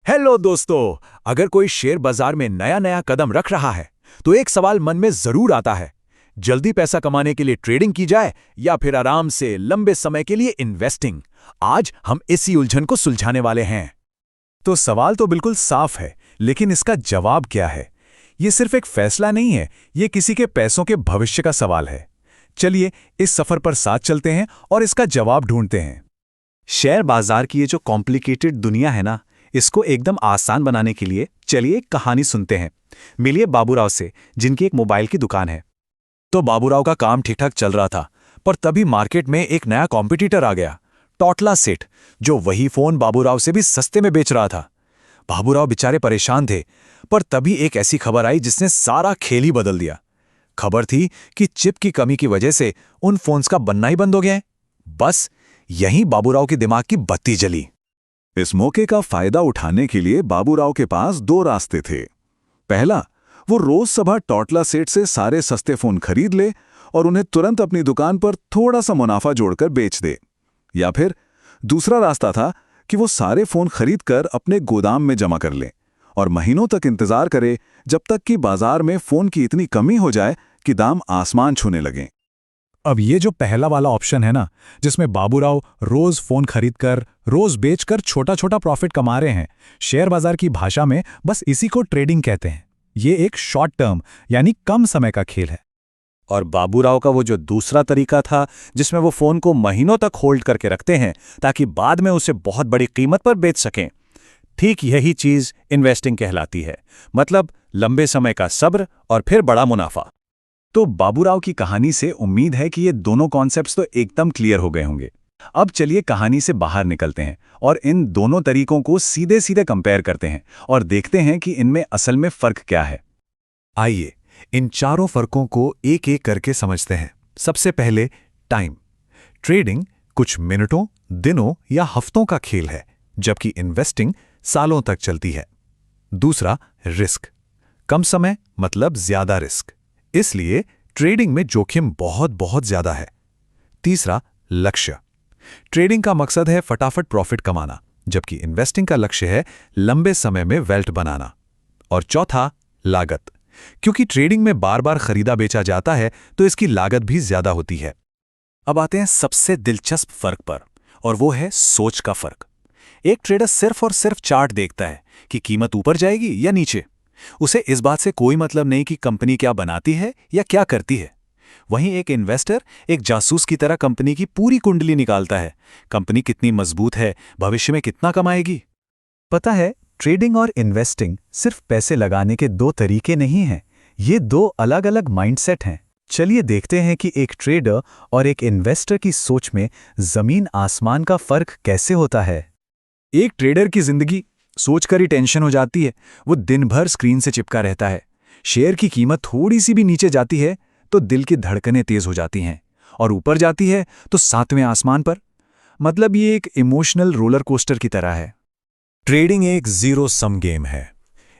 Hello दोस्तों। अगर कोई शेयर बाजार में नया नया कदम रख रहा है तो एक सवाल मन में जरूर आता है, जल्दी पैसा कमाने के लिए ट्रेडिंग की जाए या फिर आराम से लंबे समय के लिए इन्वेस्टिंग। आज हम इसी उलझन को सुलझाने वाले हैं। तो सवाल तो बिल्कुल साफ है, लेकिन इसका जवाब क्या है? ये सिर्फ एक फैसला नहीं है, ये किसी के पैसों के भविष्य का सवाल है। चलिए इस सफर पर साथ चलते हैं और इसका जवाब ढूंढते हैं। शेयर बाजार की ये जो कॉम्प्लिकेटेड दुनिया है ना, इसको एकदम आसान बनाने के लिए चलिए एक कहानी सुनते हैं। मिलिए बाबूराव से, जिनकी एक मोबाइल की दुकान है। तो बाबूराव का काम ठीक ठाक चल रहा था, पर तभी मार्केट में एक नया कॉम्पिटिटर आ गया, टोटला सेठ, जो वही फोन बाबूराव से भी सस्ते में बेच रहा था। बाबूराव बेचारे परेशान थे, पर तभी एक ऐसी खबर आई जिसने सारा खेल ही बदल दिया। खबर थी कि चिप की कमी की वजह से उन फोन्स का बनना ही बंद हो गया है। बस यहीं बाबूराव के दिमाग की बत्ती जली। इस मौके का फायदा उठाने के लिए बाबूराव के पास दो रास्ते थे। पहला, वो रोज सुबह टोटला सेठ से सारे सस्ते फोन खरीद ले और उन्हें तुरंत अपनी दुकान पर थोड़ा सा मुनाफा जोड़कर बेच दे। या फिर दूसरा रास्ता था कि वो सारे फोन खरीदकर अपने गोदाम में जमा कर ले और महीनों तक इंतजार करे जब तक कि बाजार में फोन की इतनी कमी हो जाए कि दाम आसमान छूने लगें। अब ये जो पहला वाला ऑप्शन है ना, जिसमें बाबूराव रोज फोन खरीदकर रोज बेचकर छोटा छोटा प्रॉफिट कमा रहे हैं, शेयर बाजार की भाषा में बस इसी को ट्रेडिंग कहते हैं। ये एक शॉर्ट टर्म यानी कम समय का खेल है। और बाबूराव का वो जो दूसरा तरीका था, जिसमें वो फोन को महीनों तक होल्ड करके रखते हैं ताकि बाद में उसे बहुत बड़ी कीमत पर बेच सकें, ठीक यही चीज इन्वेस्टिंग कहलाती है। मतलब लंबे समय का सब्र और फिर बड़ा मुनाफा। तो बाबूराव की कहानी से उम्मीद है कि ये दोनों कॉन्सेप्ट्स तो एकदम क्लियर हो गए होंगे। अब चलिए कहानी से बाहर निकलते हैं और इन दोनों तरीकों को सीधे सीधे कंपेयर करते हैं और देखते हैं कि इनमें असल में फर्क क्या है। आइए इन चारों फर्कों को एक एक करके समझते हैं। सबसे पहले टाइम। ट्रेडिंग कुछ मिनटों, दिनों या हफ्तों का खेल है, जबकि इन्वेस्टिंग सालों तक चलती है। दूसरा, रिस्क। कम समय मतलब ज्यादा रिस्क, इसलिए ट्रेडिंग में जोखिम बहुत बहुत ज्यादा है। तीसरा, लक्ष्य। ट्रेडिंग का मकसद है फटाफट प्रॉफिट कमाना, जबकि इन्वेस्टिंग का लक्ष्य है लंबे समय में वेल्थ बनाना। और चौथा, लागत। क्योंकि ट्रेडिंग में बार बार खरीदा बेचा जाता है तो इसकी लागत भी ज्यादा होती है। अब आते हैं सबसे दिलचस्प फर्क पर, और वो है सोच का फर्क। एक ट्रेडर सिर्फ और सिर्फ चार्ट देखता है कि कीमत ऊपर जाएगी या नीचे। उसे इस बात से कोई मतलब नहीं कि कंपनी क्या बनाती है या क्या करती है। वहीं एक इन्वेस्टर एक जासूस की तरह कंपनी की पूरी कुंडली निकालता है। कंपनी कितनी मजबूत है, भविष्य में कितना कमाएगी। पता है, ट्रेडिंग और इन्वेस्टिंग सिर्फ पैसे लगाने के दो तरीके नहीं हैं, ये दो अलग अलग माइंडसेट हैं। चलिए देखते हैं कि एक ट्रेडर और एक इन्वेस्टर की सोच में जमीन आसमान का फर्क कैसे होता है। एक ट्रेडर की जिंदगी सोचकर ही टेंशन हो जाती है। वो दिन भर स्क्रीन से चिपका रहता है। शेयर की कीमत थोड़ी सी भी नीचे जाती है तो दिल की धड़कनें तेज हो जाती हैं, और ऊपर जाती है तो सातवें आसमान पर। मतलब ये एक इमोशनल रोलर कोस्टर की तरह है। ट्रेडिंग एक जीरो सम गेम है।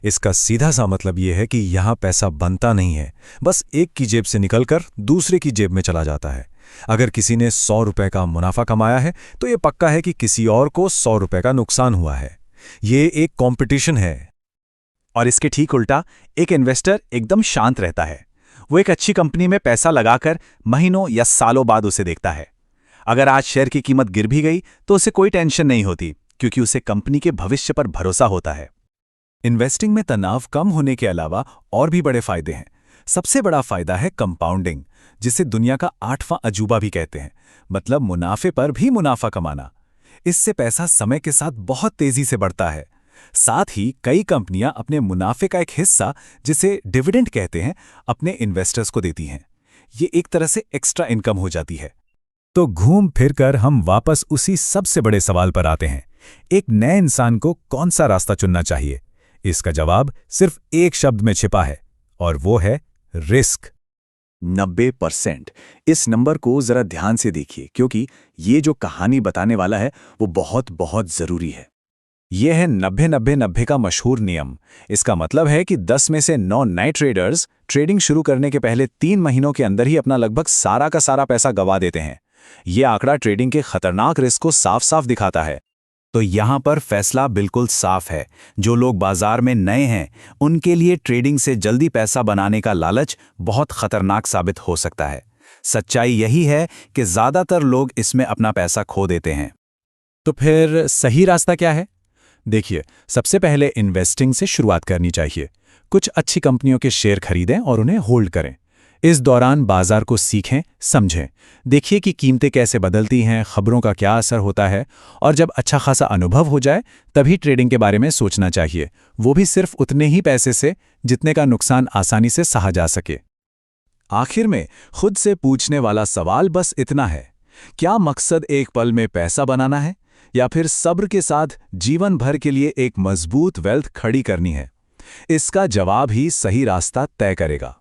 इसका सीधा सा मतलब यह है कि यहां पैसा बनता नहीं है, बस एक की जेब से निकलकर दूसरे की जेब में चला जाता है। अगर किसी ने 100 रुपए का मुनाफा कमाया है तो यह पक्का है कि किसी और को 100 रुपए का नुकसान हुआ है। ये एक कंपटीशन है। और इसके ठीक उल्टा एक इन्वेस्टर एकदम शांत रहता है। वो एक अच्छी कंपनी में पैसा लगाकर महीनों या सालों बाद उसे देखता है। अगर आज शेयर की कीमत गिर भी गई तो उसे कोई टेंशन नहीं होती, क्योंकि उसे कंपनी के भविष्य पर भरोसा होता है। इन्वेस्टिंग में तनाव कम होने के अलावा और भी बड़े फायदे हैं। सबसे बड़ा फायदा है कंपाउंडिंग, जिसे दुनिया का 8वां अजूबा भी कहते हैं। मतलब मुनाफे पर भी मुनाफा कमाना। इससे पैसा समय के साथ बहुत तेजी से बढ़ता है। साथ ही कई कंपनियां अपने मुनाफे का एक हिस्सा, जिसे डिविडेंड कहते हैं, अपने इन्वेस्टर्स को देती हैं। ये एक तरह से एक्स्ट्रा इनकम हो जाती है। तो घूम फिरकर हम वापस उसी सबसे बड़े सवाल पर आते हैं, एक नए इंसान को कौन सा रास्ता चुनना चाहिए? इसका जवाब सिर्फ एक शब्द में छिपा है, और वो है रिस्क। 90%। इस नंबर को जरा ध्यान से देखिए, क्योंकि ये जो कहानी बताने वाला है वो बहुत बहुत जरूरी है। यह है 90-90-90 का मशहूर नियम। इसका मतलब है कि 10 में से 9 नए ट्रेडर्स ट्रेडिंग शुरू करने के पहले 3 महीनों के अंदर ही अपना लगभग सारा का सारा पैसा गंवा देते हैं। यह आंकड़ा ट्रेडिंग के खतरनाक रिस्क को साफ साफ दिखाता है। तो यहाँ पर फैसला बिल्कुल साफ है। जो लोग बाजार में नए हैं, उनके लिए ट्रेडिंग से जल्दी पैसा बनाने का लालच बहुत खतरनाक साबित हो सकता है। सच्चाई यही है कि ज़्यादातर लोग इसमें अपना पैसा खो देते हैं। तो फिर सही रास्ता क्या है? देखिए, सबसे पहले इन्वेस्टिंग से शुरुआत करनी चाहिए। कुछ अच्छी कंपनियों के शेयर खरीदें और उन्हें होल्ड करें। इस दौरान बाजार को सीखें, समझें। देखिए कि कीमतें कैसे बदलती हैं, खबरों का क्या असर होता है, और जब अच्छा खासा अनुभव हो जाए तभी ट्रेडिंग के बारे में सोचना चाहिए, वो भी सिर्फ उतने ही पैसे से जितने का नुकसान आसानी से सहा जा सके। आखिर में खुद से पूछने वाला सवाल बस इतना है, क्या मकसद एक पल में पैसा बनाना है या फिर सब्र के साथ जीवन भर के लिए एक मजबूत वेल्थ खड़ी करनी है? इसका जवाब ही सही रास्ता तय करेगा।